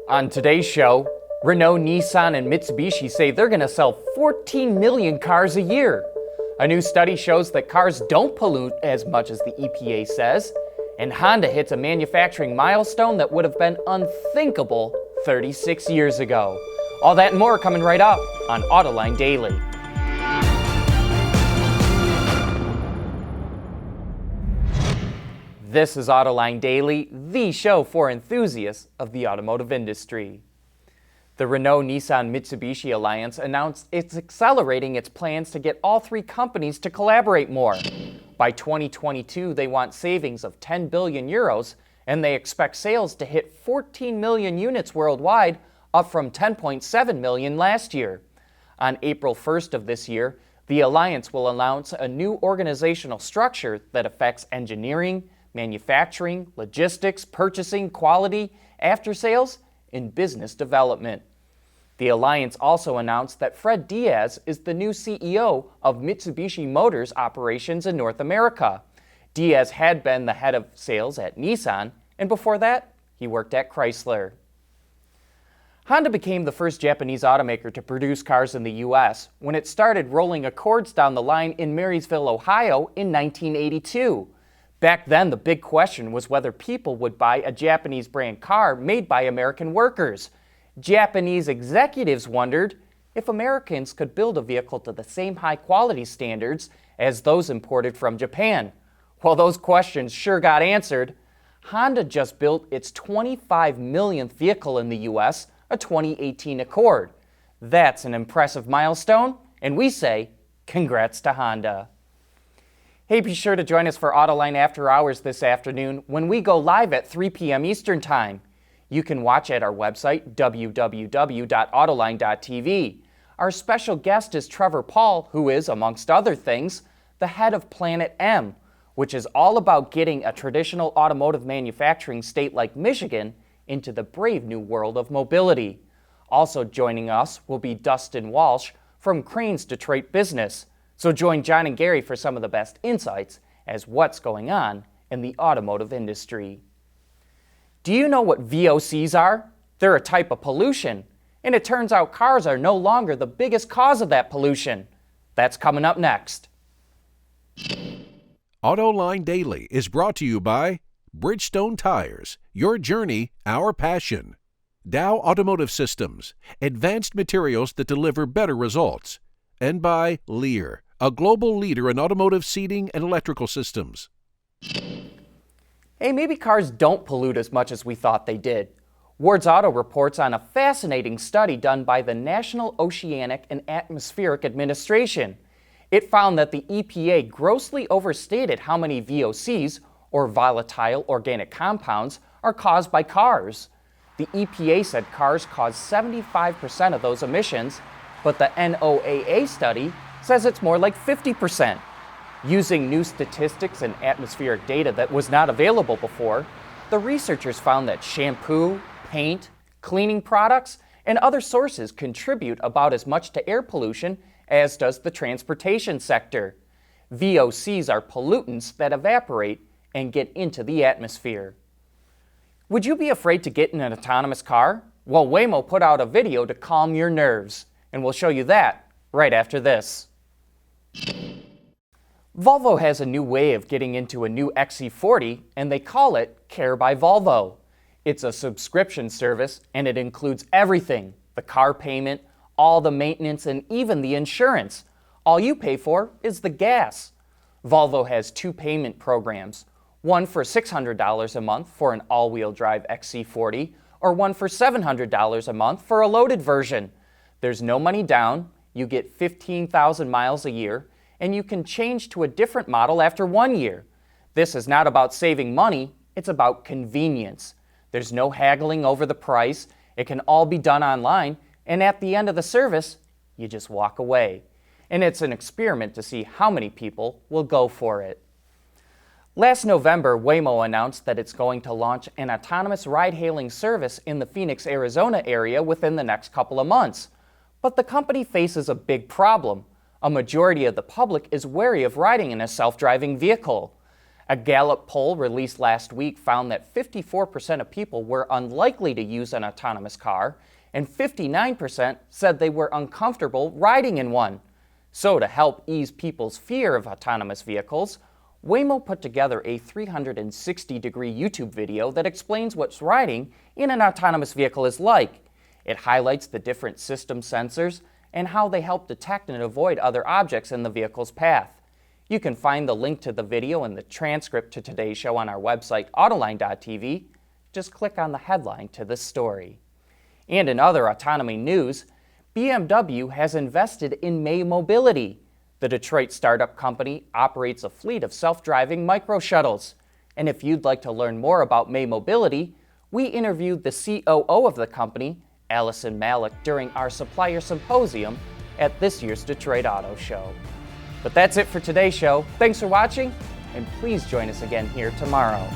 On today's show, Renault, Nissan, and Mitsubishi say they're going to sell 14 million cars a year. A new study shows that cars don't pollute as much as the EPA says, and Honda hits a manufacturing milestone that would have been unthinkable 36 years ago. All that and more coming right up on Autoline Daily. This is Autoline Daily, the show for enthusiasts of the automotive industry. The Renault-Nissan-Mitsubishi alliance announced it's accelerating its plans to get all three companies to collaborate more. By 2022, they want savings of 10 billion euros, and they expect sales to hit 14 million units worldwide, up from 10.7 million last year. On April 1st of this year, the alliance will announce a new organizational structure that affects engineering, manufacturing, logistics, purchasing, quality, after-sales, and business development. The alliance also announced that Fred Diaz is the new CEO of Mitsubishi Motors operations in North America. Diaz had been the head of sales at Nissan, and before that, he worked at Chrysler. Honda became the first Japanese automaker to produce cars in the U.S. when it started rolling Accords down the line in Marysville, Ohio in 1982. Back then, the big question was whether people would buy a Japanese brand car made by American workers. Japanese executives wondered if Americans could build a vehicle to the same high quality standards as those imported from Japan. Well, those questions sure got answered. Honda just built its 25 millionth vehicle in the U.S., a 2018 Accord. That's an impressive milestone, and we say, congrats to Honda. Hey, be sure to join us for Autoline After Hours this afternoon when we go live at 3 p.m. Eastern Time. You can watch at our website, www.autoline.tv. Our special guest is Trevor Paul, who is, amongst other things, the head of Planet M, which is all about getting a traditional automotive manufacturing state like Michigan into the brave new world of mobility. Also joining us will be Dustin Walsh from Crane's Detroit Business. So join John and Gary for some of the best insights as what's going on in the automotive industry. Do you know what VOCs are? They're a type of pollution, and it turns out cars are no longer the biggest cause of that pollution. That's coming up next. Autoline Daily is brought to you by Bridgestone Tires, your journey, our passion. Dow Automotive Systems, advanced materials that deliver better results. And by Lear, a global leader in automotive seating and electrical systems. Hey, maybe cars don't pollute as much as we thought they did. Ward's Auto reports on a fascinating study done by the National Oceanic and Atmospheric Administration. It found that the EPA grossly overstated how many VOCs, or volatile organic compounds, are caused by cars. The EPA said cars cause 75% of those emissions, but the NOAA study says it's more like 50%. Using new statistics and atmospheric data that was not available before, the researchers found that shampoo, paint, cleaning products, and other sources contribute about as much to air pollution as does the transportation sector. VOCs are pollutants that evaporate and get into the atmosphere. Would you be afraid to get in an autonomous car? Well, Waymo put out a video to calm your nerves, and we'll show you that right after this. Volvo has a new way of getting into a new XC40, and they call it Care by Volvo. It's a subscription service, and it includes everything: the car payment, all the maintenance, and even the insurance. All you pay for is the gas. Volvo has two payment programs, one for $600 a month for an all-wheel drive XC40, or one for $700 a month for a loaded version. There's no money down, you get 15,000 miles a year, and you can change to a different model after 1 year. This is not about saving money, it's about convenience. There's no haggling over the price, it can all be done online, and at the end of the service, you just walk away. And it's an experiment to see how many people will go for it. Last November, Waymo announced that it's going to launch an autonomous ride-hailing service in the Phoenix, Arizona area within the next couple of months. But the company faces a big problem. A majority of the public is wary of riding in a self-driving vehicle. A Gallup poll released last week found that 54% of people were unlikely to use an autonomous car, and 59% said they were uncomfortable riding in one. So to help ease people's fear of autonomous vehicles, Waymo put together a 360-degree YouTube video that explains what riding in an autonomous vehicle is like. It highlights the different system sensors and how they help detect and avoid other objects in the vehicle's path. You can find the link to the video and the transcript to today's show on our website, Autoline.tv. Just click on the headline to this story. And in other autonomy news, BMW has invested in May Mobility. The Detroit startup company operates a fleet of self-driving micro-shuttles. And if you'd like to learn more about May Mobility, we interviewed the COO of the company, Allison Malik, during our supplier symposium at this year's Detroit Auto Show. But that's it for today's show. Thanks for watching, and please join us again here tomorrow.